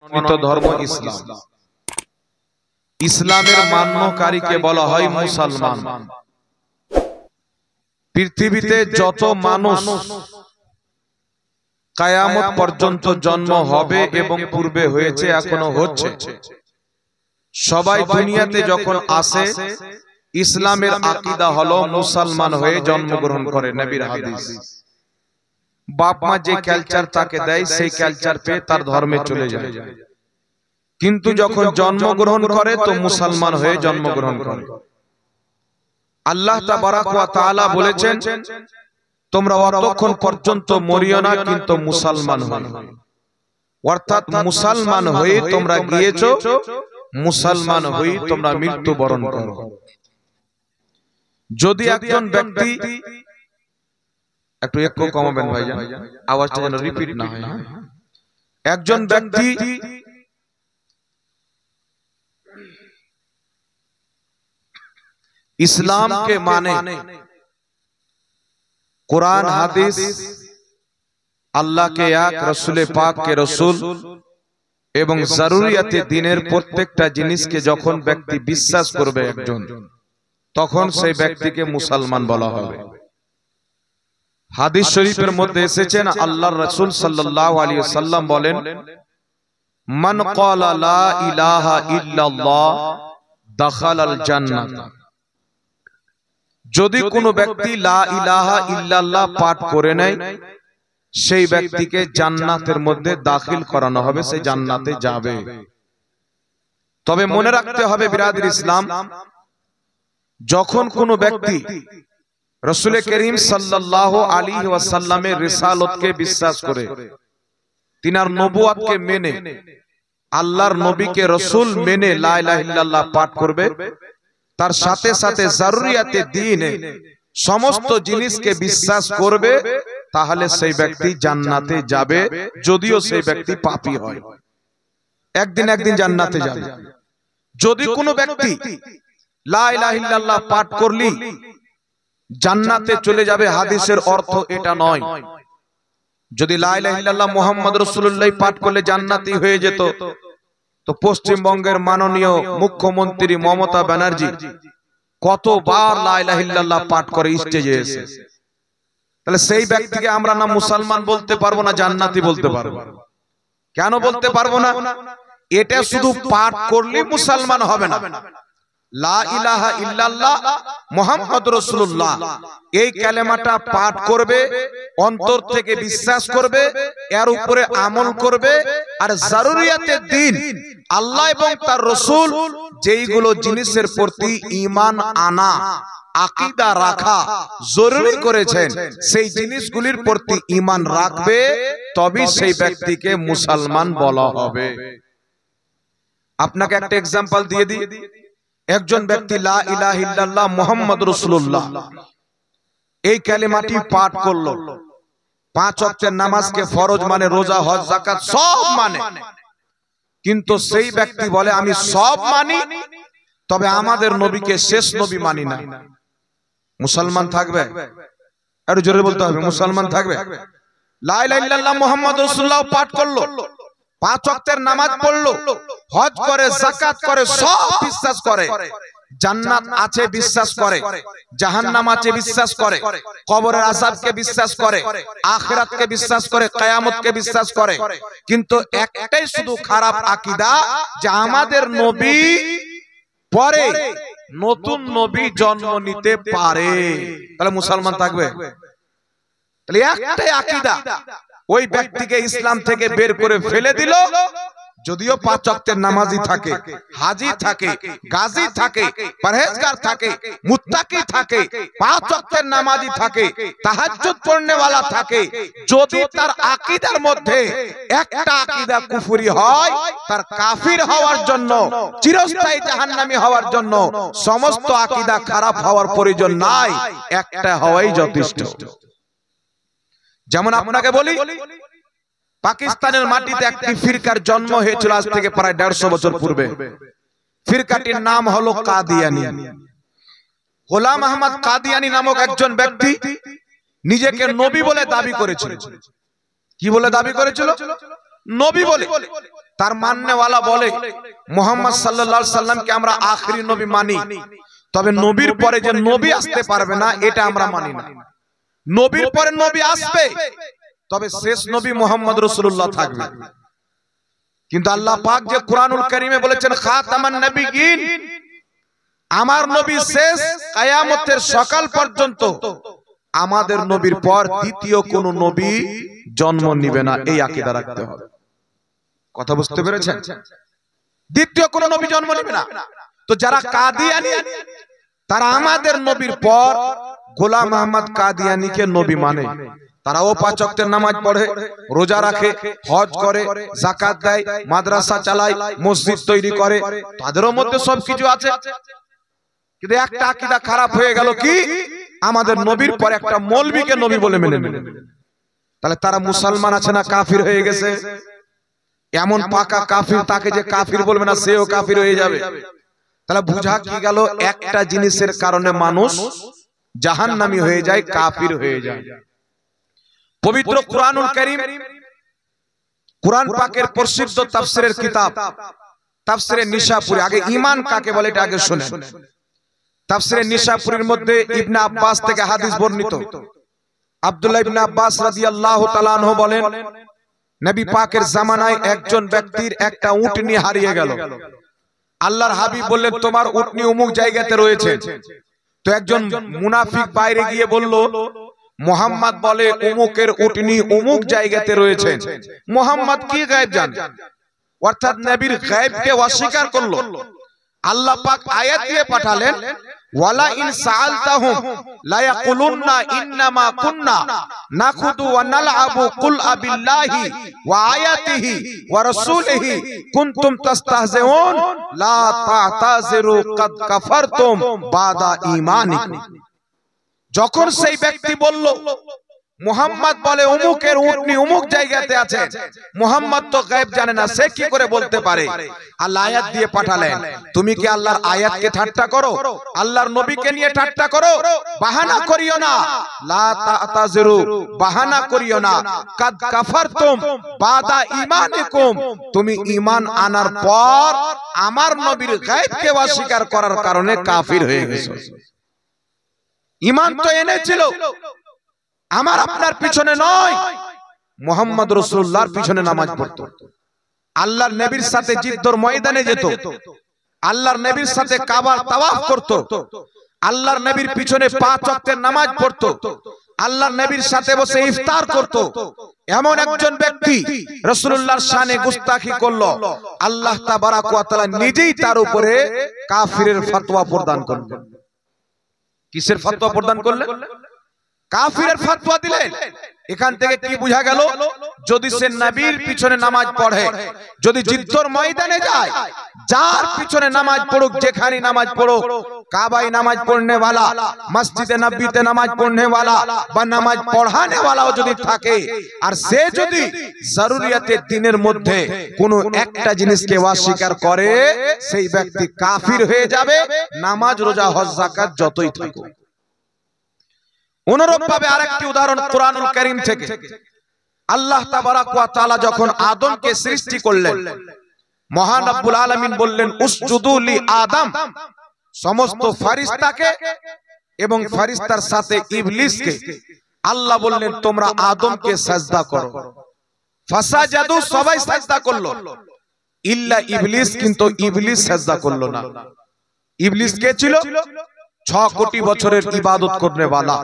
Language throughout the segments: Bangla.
মনোনীত ধর্ম ইসলাম। ইসলামের মান্যকারীকে বলা হয় মুসলমান। পৃথিবীতে যত মানুষ কিয়ামত পর্যন্ত জন্ম হবে এবং পূর্বে হয়েছে, এখনো হচ্ছে, সবাই দুনিয়াতে যখন আসে ইসলামের আকীদা হলো মুসলমান হয়ে জন্মগ্রহণ করে। নবীর হাদিস, বাপ মা যে কালচার তাকে দেয় সেই কালচার পেয়ে তার ধর্মে চলে যায়, কিন্তু যখন জন্মগ্রহণ করে তো মুসলমান হয়ে জন্মগ্রহণ করে। আল্লাহ তাবারাক ওয়া তাআলা বলেছেন, তোমরা অতক্ষণ পর্যন্ত মরিও না, কিন্তু মুসলমান হও। অর্থাৎ মুসলমান হয়ে তোমরা গিয়েছো, মুসলমান হয়ে তোমরা মৃত্যুবরণ করো। যদি একজন ব্যক্তি, একটু একটু কমাবেন ভাইজান, আওয়াজটা যেন রিপিট না হয়। একজন ব্যক্তি ইসলামকে মানে, কোরআন হাদিস, আল্লাহকে এক, রাসূলে পাককে রাসূল এবং জরুরিয়াতে দ্বীনের প্রত্যেকটা জিনিসকে যখন ব্যক্তি বিশ্বাস করবে একজন, তখন সেই ব্যক্তিকে মুসলমান বলা হবে। হাদিস শরীফের মধ্যে এসেছেন, আল্লাহর রাসূল সাল্লাল্লাহু আলাইহি ওয়াসাল্লাম বলেন, মান ক্বালা লা ইলাহা ইল্লাল্লাহ দাখালাল জান্নাহ। যদি কোনো ব্যক্তি লা ইলাহা ইল্লাল্লাহ পাঠ করে নেয়, সেই ব্যক্তিকে জান্নাতের মধ্যে দাখিল করানো হবে, সে জান্নাতে যাবে। তবে মনে রাখতে হবে বিরাদর ইসলাম, যখন কোনো ব্যক্তি রাসূল করিম সাল্লাল্লাহু আলাইহি ওয়াসাল্লামের রিসালাতকে বিশ্বাস করে, তিনার নবুয়তকে মেনে, আল্লাহর নবীকে রাসূল মেনে লা ইলাহা ইল্লাল্লাহ পাঠ করবে, তার সাথে সাথে জরুরিয়াতে দ্বীনে সমস্ত জিনিসকে বিশ্বাস করবে, তাহলে সেই ব্যক্তি জান্নাতে যাবে, যদিও সেই ব্যক্তি পাপী হয়, একদিন একদিন জান্নাতে যাবে। যদি কোনো ব্যক্তি লা ইলাহা ইল্লাল্লাহ পাঠ করলি জান্নাতে চলে যাবে, হাদিসের অর্থ এটা নয়। যদি লা ইলাহা ইল্লাল্লাহ মুহাম্মদ রাসূলুল্লাহ পাঠ করলে জান্নাতি হয়ে যেত, তো পশ্চিমবঙ্গের মাননীয় মুখ্যমন্ত্রী মমতা ব্যানার্জি কতবার লা ইলাহা ইল্লাল্লাহ পাঠ করে স্টেজে এসে, তাহলে সেই ব্যক্তিকে আমরা না মুসলমান বলতে পারবো না জান্নাতি বলতে পারবো। কেন বলতে পারবো না? এটা শুধু পাঠ করলে মুসলমান হবে না। লা ইলাহা ইল্লাল্লাহ মুহাম্মাদুর রাসূলুল্লাহ এই কালেমাটা পাঠ করবে, অন্তর থেকে বিশ্বাস করবে, এর উপরে আমল করবে, আর জরুরিয়াতে দ্বীন আল্লাহ এবং তার রাসূল যেইগুলো জিনিসের প্রতি ঈমান আনা, আকীদা রাখা জরুরি করেছেন, সেই জিনিসগুলির প্রতি ঈমান রাখবে, তবেই সেই ব্যক্তিকে মুসলমান বলা হবে। আপনাকে একটা एग्जांपल দিয়ে দিই। একজন ব্যক্তি লা ইলাহা ইল্লাল্লাহ মুহাম্মাদুর রাসূলুল্লাহ এই কালেমাটি পাঠ করলো, 5 ওয়াক্তের নামাজকে ফরজ মানে, রোজা, হজ, যাকাত সব মানে, কিন্তু সেই ব্যক্তি বলে আমি সব মানি, তবে আমাদের নবীকে শেষ নবী মানি না। মুসলমান থাকবে? আরো জোরে বলতে হবে, মুসলমান থাকবে? লা ইলাহা ইল্লাল্লাহ মুহাম্মাদুর রাসূলুল্লাহ পাঠ করলো, 5 ওয়াক্তের নামাজ পড়লো, হজ করে, যাকাত করে, সব বিশ্বাস করে, জান্নাত আছে বিশ্বাস করে, জাহান্নাম আছে বিশ্বাস করে, কবরের আযাবকে বিশ্বাস করে, আখিরাতকে বিশ্বাস করে, কিয়ামতকে বিশ্বাস করে, কিন্তু একটাই শুধু খারাপ আকীদা, যে আমাদের নবী পরে নতুন নবী জন্ম নিতে পারে। তাহলে মুসলমান থাকবে? তাহলে একটাই আকীদা, ওই ব্যক্তিকে ইসলাম থেকে বের করে ফেলে দিল। যদিও 5 ওয়াক্তের নামাজি থাকে, হাজি থাকে, গাজী থাকে, পরহেজগার থাকে, মুত্তাকি থাকে, 5 ওয়াক্তের নামাজি থাকে, তাহাজ্জুদ পড়নেওয়ালা থাকে, যদি তার আকীদার মধ্যে একটা আকীদা কুফরি হয়, তার কাফির হওয়ার জন্য, চিরস্থায়ী জাহান্নামী হওয়ার জন্য সমস্ত আকীদা খারাপ হওয়ার প্রয়োজন নাই, একটা হওয়াই যথেষ্ট। যেমন আপনাকে বলি, পাকিস্তানের মাটিতে একটি ফিরকার জন্ম হয়েছিল আজ থেকে প্রায় 150 বছর পূর্বে। ফিরকাটির নাম হলো কাদিয়ানী। গোলাম আহমদ কাদিয়ানী নামক একজন ব্যক্তি নিজেকে নবী বলে দাবি করেছিল। কি বলে দাবি করেছিল? নবী বলে। তার মাননেওয়ালা বলে মুহাম্মদ সাল্লাল্লাহু আলাইহি সাল্লামকে আমরা আখেরি নবী মানি, তবে নবীর পরে যে নবী আসতে পারবে না এটা আমরা মানি না। নবীর পরে নবী আসবে, তবে শেষ নবী মুহাম্মদ রাসূলুল্লাহ থাকবে। কিন্তু আল্লাহ পাক যে কুরআনুল কারীমে বলেছেন খাতামান নবিয়্যিন, আমার নবী শেষ, কিয়ামতের সকাল পর্যন্ত আমাদের নবীর পর দ্বিতীয় কোন নবী জন্ম নেবে না, এই আকীদা রাখতে হবে। কথা বুঝতে পেরেছেন? দ্বিতীয় কোন নবী জন্ম নেবে না। তো যারা কাদিয়ানী, তারা আমাদের নবীর পর গোলাম আহমদ কাদিয়ানীকে নবী মানে। তারাও 5 ওয়াক্তের নামাজ পড়ে, রোজা রাখে, হজ করে, যাকাত দেয়, মাদ্রাসা চালায়, মসজিদ তৈরি করে, তাদেরও মধ্যে সবকিছু আছে। কিন্তু একটা আকীদা খারাপ হয়ে গেল কি, আমাদের নবীর পর একটা মৌলবীকে নবী বলে মেনে নিল। তাহলে তারা মুসলমান আছে না কাফির হয়ে গেছে? এমন পাকা কাফির, তাকে যে কাফির বলবে না সেও কাফির হয়ে যাবে। তাহলে বুঝা কি গেল, একটা জিনিসের কারণে মানুষ জাহান্নামী হয়ে যায়, কাফির হয়ে যায়। পবিত্র কুরআনুল কারীম, কুরআন পাকের প্রসিদ্ধ তাফসীরের কিতাব তাফসীরে নিশাপুরী, আগে ঈমান কাকে বলে এটা আগে শুনেন। তাফসীরে নিশাপুরীর মধ্যে ইবনে আব্বাস থেকে হাদিস বর্ণিত। আব্দুল্লাহ ইবনে আব্বাস রাদিয়াল্লাহু তাআলা আনহু বলেন, নবী পাকের জামানায় একজন ব্যক্তির একটা উটনি হারিয়ে গেল। আল্লাহর হাবিব বললেন, তোমার উটনি অমুক জায়গাতে রয়েছে। তো একজন মুনাফিক বাইরে গিয়ে বলল, মুহাম্মদ বলে অমুকের উটনি অমুক জায়গাতে রয়েছে। মুহাম্মদ কি গায়েব জানে? অর্থাৎ নবীর গায়েবকে অস্বীকার করলো। আল্লাহ পাক আয়াত দিয়ে পাঠালেন, ওয়ালা ইন সাআলতাহুম লা ইয়াকুলুন্না ইন্নামা কুন্না নাখুদু ওয়া নালআবু কুল আবিল্লাহি ওয়া আয়াতিহি ওয়া রাসূলিহি কুনতুম তাস্তাহজিউন লা তা'তাযিরু কাদ কাফারতুম বাদা ঈমানিকুম। যখন সেই ব্যক্তি বলল, মুহাম্মদ বলে অমুকের উটনি অমুক জায়গাতে আছে, মুহাম্মদ তো গায়েব জানে না, সে কি করে বলতে পারে? আল্লাহ আয়াত দিয়ে পাঠালেন, তুমি কি আল্লাহর আয়াতকে ঠাট্টা করো? আল্লাহর নবীকে নিয়ে ঠাট্টা করো? বাহানা করিও না, লা তা'তাযিরু, বাহানা করিও না, কাদ কাফারতুম বাদা ঈমানিকুম, তুমি ঈমান আনার পর আমার নবীর গায়েবকে অস্বীকার করার কারণে কাফির হয়ে গেছো। ঈমান তো এনেছিল, আমার আপনার পিছনে নয়, মুহাম্মদ রাসূলুল্লাহর পিছনে নামাজ পড়তো, আল্লাহর নবীর সাথে জিদ্দর ময়দানে যেত, আল্লাহর নবীর সাথে কাবার তাওয়াফ করত, আল্লাহর নবীর পিছনে 5 ওয়াক্তের নামাজ পড়তো, আল্লাহর নবীর সাথে বসে ইফতার করত। এমন একজন ব্যক্তি রাসূলুল্লাহর শানে গুস্তাখি করলো, আল্লাহ তাবারাক ওয়া তাআলা নিজেই তার উপরে কাফিরের ফতোয়া প্রদান করলেন। কিসের ফতোয়া প্রদান করলেন? কাফিরের ফতোয়া দিলেন। এখান থেকে কি বোঝা গেল? যদি সে নবীর পিছনে নামাজ পড়ে, যদি জিদ্দর ময়দানে যায়, যার পিছনে নামাজ পড়ুক, যেখানে নামাজ পড়ুক, কাবায় নামাজ পড়নে वाला, মসজিদে নববীতে নামাজ পড়নে वाला বা নামাজ পড়ানে वालाও যদি থাকে, আর সে যদি জরুরিয়াতের দিনের মধ্যে কোনো একটা জিনিসকে অস্বীকার করে, সেই ব্যক্তি কাফির হয়ে যাবে, নামাজ রোজা হজ যাকাত যতই থাকুক। অনুরূপ ভাবে আরেকটি উদাহরণ কুরআনুল কারীম থেকে। আল্লাহ তাবারাক ওয়া তাআলা যখন আদমকে সৃষ্টি করলেন, মহান রব্বুল আলামিন বললেন, উসজুদু লি আদম, সমস্ত ফেরেশতাকে এবং ফেরেশতার সাথে ইবলিসকে আল্লাহ বললেন, তোমরা আদমকে সিজদা করো। ফাসাজাদু, সবাই সিজদা করলো, ইল্লা ইবলিস, কিন্তু ইবলিস সিজদা করলো না। ইবলিস কে ছিল? 6 কোটি বছরের ইবাদত করনে वाला,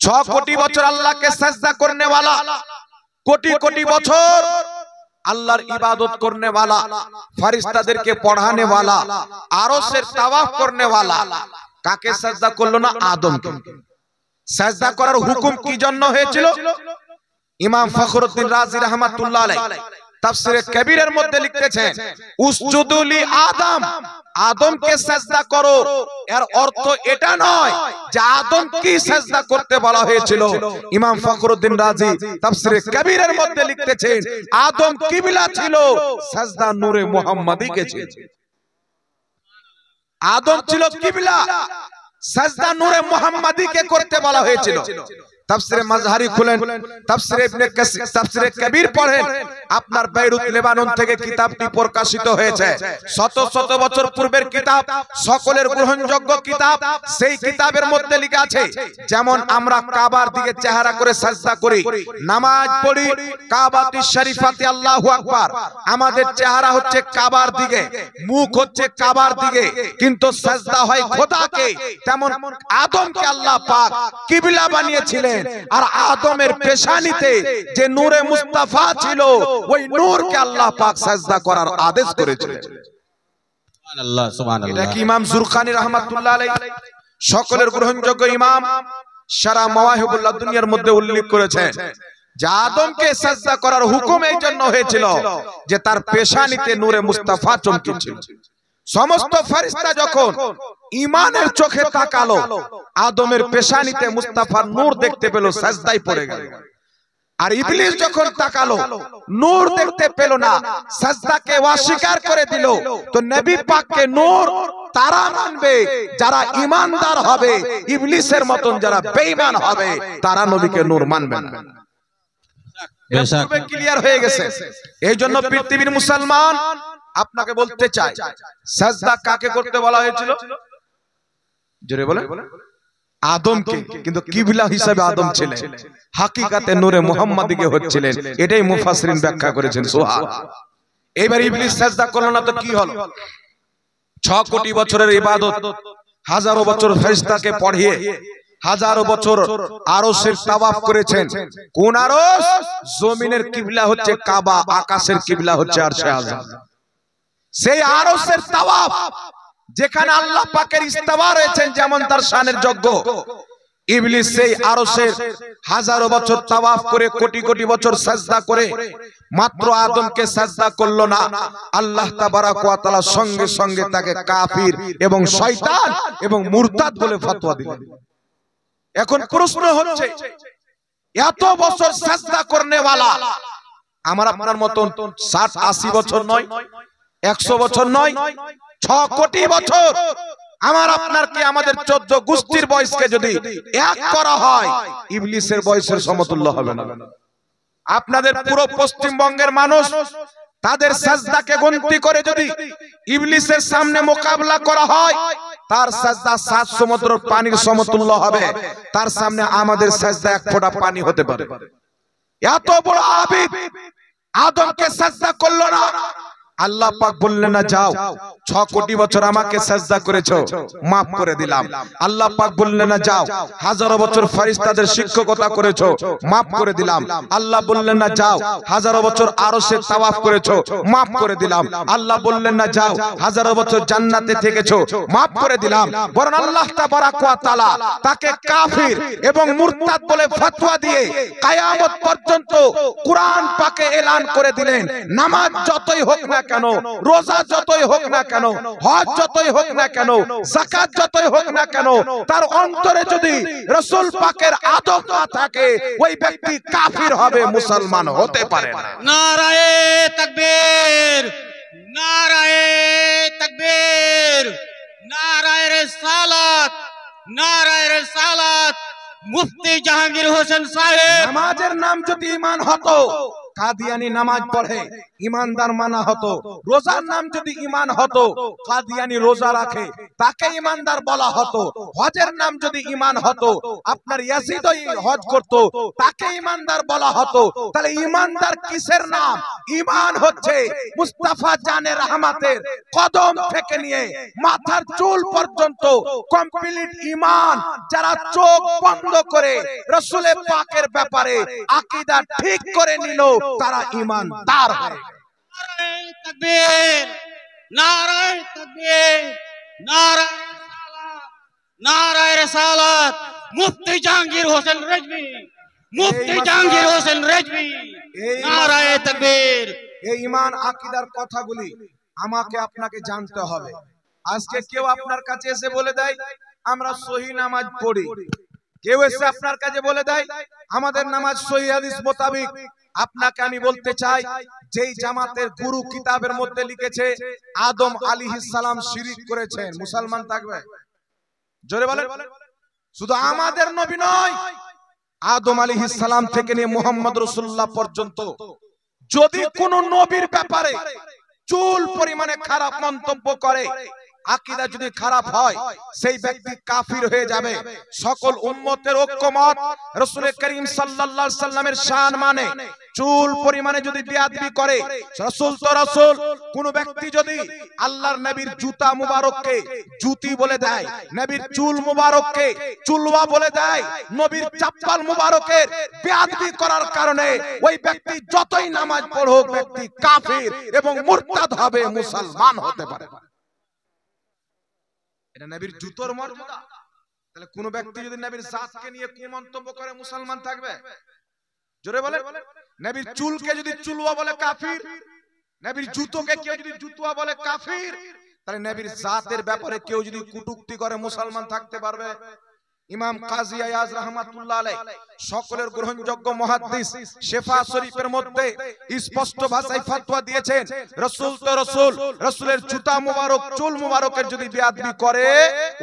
6 কোটি বছর আল্লাহকে সিজদা করনে वाला, কোটি কোটি বছর আল্লাহর ইবাদত করনে वाला, ফেরেশতাদেরকে পড়ানে वाला, আরশের তাওয়াফ করনে वाला। কাকে সিজদা করলো না? আদমকে। সিজদা করার হুকুম কি জন্য হয়েছিল? ইমাম ফখরুদ্দিন রাজি রাহমাতুল্লাহ আলাইহি তাফসীরে কবিরের মধ্যে লিখতেছেন, উসজুদু লি আদম, আদমকে সিজদা করো। এর অর্থ এটা নয় যে আদম কি সিজদা করতে বলা হয়েছিল। ইমাম ফখরুদ্দিন রাজি তাফসীরে কবিরের মধ্যে লিখতেছেন, আদম কিবলা ছিল, সিজদা নূরে মুহাম্মাদীকে ছিল। আদম ছিল কিবলা, সিজদা নূরে মুহাম্মাদীকে করতে বলা হয়েছিল। তাফসীরে মাজহারি খুলেন, তাফসীরে ইবনে কাসির, তাফসীরে কবির পড়েন, আপনার বেইরুত লেবানন থেকে কিতাবটি প্রকাশিত হয়েছে। শত শত বছর পূর্বের কিতাব, সকলের গ্রহণযোগ্য কিতাব। সেই কিতাবের মধ্যে লেখা আছে, যেমন আমরা কাবার দিকে চেহারা করে সাজদা করি, নামাজ পড়ি কাবাতুশ শরীফাতে আল্লাহু আকবার, আমাদের চেহারা হচ্ছে কাবার দিকে, মুখ হচ্ছে কাবার দিকে, কিন্তু সাজদা হয় খোদাকে। তেমন আদমকে আল্লাহ পাক কিবলা বানিয়েছিলেন, আর আদমের পেশানিতে যে নূরে মুস্তাফা ছিল, ওই নূরকে আল্লাহ পাক সাজদা করার আদেশ করেছিলেন। সুবহানাল্লাহ, সুবহানাল্লাহ। এটা কি ইমাম জুরকানি রাহমাতুল্লাহ আলাইহি, সকলের গ্রহণযোগ্য ইমাম, সারা মাওয়াহিবুল্লাহ দুনিয়ার মধ্যে উল্লেখ করেছেন যে আদমকে সাজদা করার হুকুম এই জন্য হয়েছিল যে তার পেশানিতে নূরে মুস্তাফা চমকেছিল। সমস্ত ফেরেশতা যখন ঈমানের চোখে তাকালো, আদমের পেশানিতে মুস্তাফার নূর দেখতে পেল, সাজদায় পড়ে গেল। আর ইবলিস যখন তাকালো, নূর দেখতে পেল না, সাজদাকে অস্বীকার করে দিল। তো নবী পাককে নূর তারা মানবে যারা ঈমানদার হবে, ইবলিসের মতন যারা বেঈমান হবে তারা নবীকে নূর মানবে না। ক্লিয়ার হয়ে গেছে। এই জন্য পৃথিবীর মুসলমান আপনাকে বলতে চাই, সাজদা কাকে করতে বলা হয়েছিল? জোরে বলে। আদমকে, কিন্তু কিবলা হিসাবে আদম ছিলেন, হাকিকাতে নূরে মুহাম্মাদিকে হচ্ছিলেন। এটাই মুফাসসিরিন ব্যাখ্যা করেছেন। সুবহানাল্লাহ। এবার ইবলিস সাজদা করলো না তো কি হলো? 6 কোটি বছরের ইবাদত, হাজারো বছর ফেরেশতাকে পড়িয়ে, হাজারো বছর আরশের তাওয়াফ করেছেন। কোন আরশ? জমিনের কিবলা হচ্ছে কাবা, আকাশের কিবলা হচ্ছে আরশে আযম। সেই আরশের তাওয়াফ, যেখানে আল্লাহ পাকের ইস্তাওয়া রয়েছেন, যেমন তার শানের যোগ্য, ইবলিস সেই আরশের হাজারো বছর তাওয়াফ করে, কোটি কোটি বছর সাজদা করে মাত্র আদমকে সাজদা করলো না, আল্লাহ তাবারাক ওয়া তাআলা সঙ্গে সঙ্গে তাকে কাফির এবং শয়তান এবং মুরতাদ বলে ফতোয়া দিলেন। এখন প্রশ্ন হচ্ছে, এত বছর সাজদা করনে ওয়ালা, আমার আপনার মতন 60-80 বছর নয়, 100 বছর নয়, 6 কোটি বছর, আমার আপনার কি আমাদের 14 গোষ্ঠীর বয়সকে যদি এক করা হয়, ইবলিসের বয়সের সমতুল্য হবে না। আপনাদের পুরো পশ্চিমবঙ্গের মানুষ তাদের সাজদাকে গণতি করে যদি ইবলিসের সামনে মোকাবেলা করা হয়, তার সাজদা 7 সমুদ্র পানির সমতুল্য হবে। তার সামনে আমাদের সাজদা 1 ফোঁটা পানি হতে পারে। এত বড় আবিদ আদমকে সাজদা করলো না, আল্লাহ পাক বললেন না যাও 6 কোটি বছর আমাকে সাজদা করেছো, maaf করে দিলাম। আল্লাহ পাক বললেন না যাও হাজারো বছর ফেরেশতাদের শিক্ষকতা করেছো, maaf করে দিলাম। আল্লাহ বললেন না যাও হাজারো বছর আরশে তাওয়াফ করেছো, maaf করে দিলাম। আল্লাহ বললেন না যাও হাজারো বছর জান্নাতে থেকেছো, maaf করে দিলাম। বরং আল্লাহ তাবারাক ওয়া তাআলা তাকে কাফির এবং মুরতাদ বলে ফতোয়া দিয়ে কিয়ামত পর্যন্ত কুরআন পাকে এলান করে দিলেন, নামাজ যতই হোক না কেন, রোজা যতই হোক না কেন, হজ যতই হোক না কেন, যাকাত যতই হোক না কেন, তার অন্তরে যদি রাসূল পাকের আদব না থাকে, ওই ব্যক্তি কাফির হবে, মুসলমান হতে পারে না। নারায়ে তাকবীর, নারায়ে তাকবীর, নারায়ে রিসালাত, নারায়ে রিসালাত। মুফতি জাহাঙ্গীর হোসেন সাহেব, নামাজের নাম যদি ঈমান হতো, কাদিয়ানি নামাজ পড়ে ঈমানদার মানা হতো। রোজার নাম যদি ঈমান হতো, কাদিয়ানি রোজা রাখে তাকে ঈমানদার বলা হতো। হজের নাম যদি ঈমান হতো, আপনার ইয়াজিদই হজ করত, তাকে ঈমানদার বলা হতো। তাহলে ঈমানদার কিসের নাম? ঈমান হচ্ছে মুস্তাফা জানে রহমাতের কদম থেকে নিয়ে মাথার চুল পর্যন্ত কমপ্লিট ঈমান। যারা চোখ বন্ধ করে রাসূলের পাকের ব্যাপারে আকীদা ঠিক করে নিল, তারা ঈমানদার হয়। নারায়ে তাকবীর, নারায়ে তাকবীর, নারায়ে রিসালাত, নারায়ে রিসালাত। মুফতি জাহাঙ্গীর হোসেন রেজভী, মুফতি জাহাঙ্গীর হোসেন রেজভী, নারায়ে তাকবীর। এই ঈমান আকীদার কথাগুলি আমাকে আপনাকে জানতে হবে। আজকে কেউ আপনার কাছে এসে বলে দেয় আমরা সহিহ নামাজ পড়ি, কেউ এসে আপনার কাছে বলে দেয় আমাদের নামাজ সহিহ হাদিস মোতাবেক। আপনাকে আমি বলতে চাই, যেই জামাতের গুরু কিতাবের মধ্যে লিখেছে আদম আলাইহিস সালাম শিরক করেছেন, মুসলমান থাকবে? জোরে বলেন। শুধু আমাদের নবী নয়, আদম আলাইহিস সালাম থেকে নিয়ে মুহাম্মদ রাসূলুল্লাহ পর্যন্ত যদি কোন নবীর ব্যাপারে চুল পরিমাণে খারাপ মন্তব্য করে, আকীদা যদি খারাপ হয়, সেই ব্যক্তি কাফির হয়ে যাবে। সকল উম্মতের ঐক্যমত, রাসূল করিম সাল্লাল্লাহু আলাইহি সাল্লামের শান মানে চুল পরিমাণে যদি বেয়াদবি করে, রাসূল তো রাসূল, কোন ব্যক্তি যদি আল্লাহর নবীর জুতা মুবারককে জুতি বলে দেয়, নবীর চুল মুবারককে চুলওয়া বলে দেয়, নবীর চাপ্পাল মুবারকের বেয়াদবি করার কারণে ওই ব্যক্তি যতই নামাজ পড়ুক, ব্যক্তি কাফির এবং মুরতাদ হবে, মুসলমান হতে পারে। এটা নবীর জুতোর মর্যাদা। তাহলে কোন ব্যক্তি যদি নবীর জাতকে নিয়ে কুমন্তব্য করে, মুসলমান থাকবে? জোরে বলে। নবীর চুলকে যদি চুলওয়া বলে কাফির, নবীর জুতোকে কেউ যদি জুতুয়া বলে কাফির, তাহলে নবীর জাতের ব্যাপারে কেউ যদি কটূক্তি করে, মুসলমান থাকতে পারবে? ইমাম কাজী আয়াজ রাহমাতুল্লাহ আলাইহি সকলের গ্রহণযোগ্য মুহাদ্দিস শিফা শরীফের মধ্যে স্পষ্ট ভাষায় ফতোয়া দিয়েছেন, রাসূল তো রাসূল, রাসূলের জুতা মুবারক চুল মুবারকের যদি বেয়াদবি করে,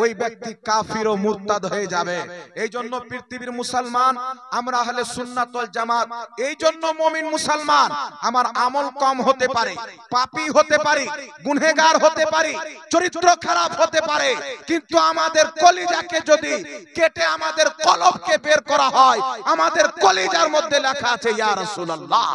ওই ব্যক্তি কাফির ও মুরতাদ হয়ে যাবে। এই জন্য পৃথিবীর মুসলমান আমরা আহলে সুন্নাত ওয়াল জামাত, এই জন্য মুমিন মুসলমান, আমার আমল কম হতে পারে, পাপী হতে পারি, গুনাহগার হতে পারি, চরিত্র খারাপ হতে পারে, কিন্তু আমাদের কলিজাকে যদি কেটে আমাদের কলবকে বের করা হয়, আমাদের কলিজার মধ্যে লেখা আছে ইয়া রাসূলুল্লাহ।